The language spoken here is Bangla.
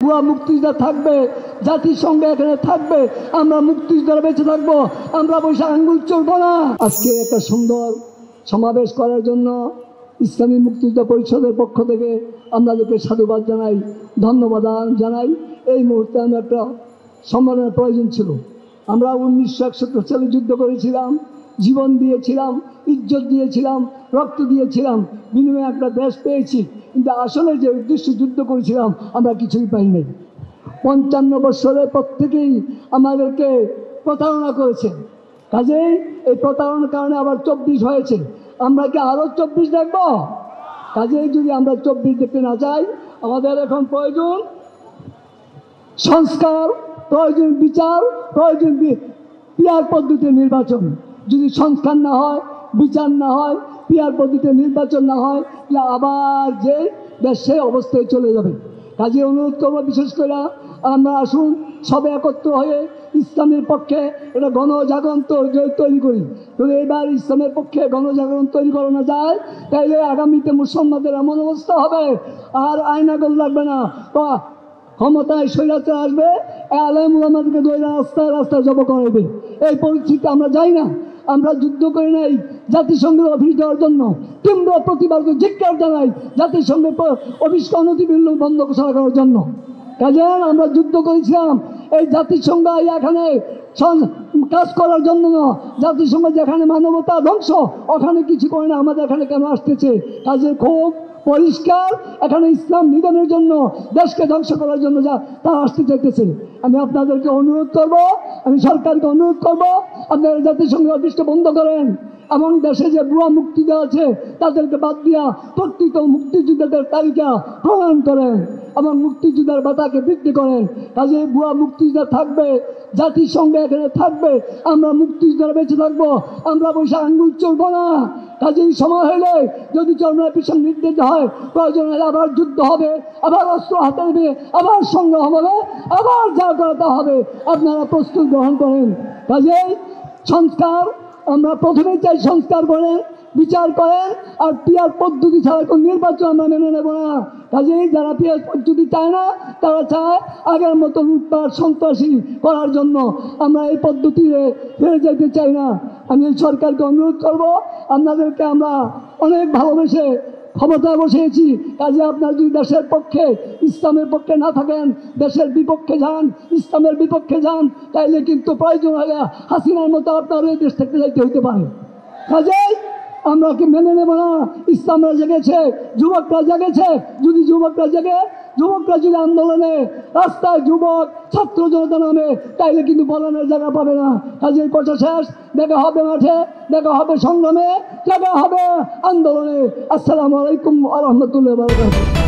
ভুয়া মুক্তিযোদ্ধা থাকবে, জাতিসংঘে এখানে থাকবে, আমরা মুক্তিযোদ্ধারা বেঁচে থাকবো, আমরা বসে আঙ্গুল চলবো না। আজকে একটা সুন্দর সমাবেশ করার জন্য ইসলামী মুক্তিযোদ্ধা পরিষদের পক্ষ থেকে আপনাদেরকে সাধুবাদ জানাই, ধন্যবাদ জানাই। এই মুহূর্তে আমরা একটা সম্মানের প্রয়োজন ছিল। আমরা 1971 সালে যুদ্ধ করেছিলাম, জীবন দিয়েছিলাম, ইজ্জত দিয়েছিলাম, রক্ত দিয়েছিলাম, বিনিময়ে একটা দেশ পেয়েছি। কিন্তু আসলে যে উদ্দেশ্য যুদ্ধ করেছিলাম আমরা কিছুই পাই নাই। 55 বছরে প্রত্যেকেই আমাদেরকে প্রতারণা করেছে। কাজেই এই প্রতারণার কারণে আবার 24 হয়েছে। আমরা কি আরও 24 দেখব? কাজেই যদি আমরা 24 দেখতে না চাই, আমাদের এখন প্রয়োজন সংস্কার, প্রয়োজন বিচার, প্রয়োজন পিয়ার পদ্ধতিতে নির্বাচন। যদি সংস্কার না হয়, বিচার না হয়, পিয়ার পদ্ধতিতে নির্বাচন না হয়, তাহলে আবার যে দেশ সেই অবস্থায় চলে যাবে। কাজে অনুরোধ করবো, বিশেষ করে আমরা আসুন সবে একত্র হয়ে ইসলামের পক্ষে একটা গণজাগরণ তৈরি করি। যদি এবার ইসলামের পক্ষে গণজাগরণ তৈরি করানো যায়, তাইলে আগামীতে মুসলমানদের এমন অবস্থা হবে আর আয়নাগর লাগবে না। ক্ষমতায় স্বৈরাচার আসবে, আলেম ওলামাদেরকে ধরে রাস্তায় রাস্তায় জব করাবে। এই পরিস্থিতি আমরা যাই না। আমরা যুদ্ধ করে নাই জাতিসংঘের অফিস দেওয়ার জন্য, তীব্র প্রতিবাদ ধিক্কার জানাই জাতিসংঘের অফিসকে অনতিবিলম্বে বন্ধ করার জন্য। কাজে আমরা যুদ্ধ করেছিলাম এই জাতিসংঘ এখানে কাজ করার জন্য না। জাতিসংঘ যেখানে মানবতা ধ্বংস, ওখানে কিছু করে না, আমাদের এখানে কেন আসতেছে? কাজে খুব পরিষ্কার, এখানে ইসলাম নিধনের জন্য, দেশকে ধ্বংস করার জন্য তারা আসতে চাইতেছে। আমি আপনাদেরকে অনুরোধ করব, আমি সরকারকে অনুরোধ করব, আপনারা জাতিসংঘের অফিসটা বন্ধ করেন এবং দেশে যে ভুয়া মুক্তিযোদ্ধা আছে তাদেরকে বাদ দিয়া প্রকৃত মুক্তিযোদ্ধাদের তালিকা প্রণয়ন করেন এবং মুক্তিযোদ্ধার ভাতাকে বৃদ্ধি করেন। কাজে ভুয়া মুক্তিযোদ্ধা থাকবে, জাতিসংঘে এখানে থাকবে, আমরা মুক্তিযোদ্ধারা বেঁচে থাকবো, আমরা বসে আঙ্গুল চলবো না। কাজেই সময় হলে যদি চরমের পিছন নির্দেশ হয়, প্রয়োজন হলে আবার যুদ্ধ হবে, আবার অস্ত্র হাতে নেবে, আবার সংগ্রাম হবে, আবার যা করাতে হবে। আপনারা প্রস্তুত গ্রহণ করেন। কাজেই সংস্কার, আমরা প্রথমে চাই সংস্কার করেন, বিচার করেন, আর পিয়ার পদ্ধতি ছাড়া কোনো নির্বাচন আমরা মেনে নেব না। কাজেই যারা পিয়ার পদ্ধতি চায় না, তারা চায় আগের মতো লুটপাট সন্ত্রাসী করার জন্য। আমরা এই পদ্ধতিতে ফিরে যেতে চাই না। আমি সরকারকে অনুরোধ করব, আপনাদেরকে আমরা অনেক ভালোবেসে ক্ষমতায় বসিয়েছি। কাজে আপনার যদি দেশের পক্ষে, ইসলামের পক্ষে না থাকেন, দেশের বিপক্ষে যান, ইসলামের বিপক্ষে যান, তাইলে কিন্তু প্রয়োজন হলে হাসিনার মতো আপনার এই দেশ থেকে যাইতে হইতে পারে। কাজেই আমরা কি মেনে নেব না? ইসলামরা জেগেছে, যুবকরা জেগেছে। যদি যুবকরা জেগে, যুবকরা যদি আন্দোলনে রাস্তায় যুবক ছাত্র জনতা নামে, তাইলে কিন্তু বলানোর জায়গা পাবে না। কাজেই কথা শেষ, দেখা হবে মাঠে, দেখা হবে সংগ্রামে, দেখা হবে আন্দোলনে। আসসালামু আলাইকুম ওয়া রাহমাতুল্লাহি ওয়া বারাকাতুহু।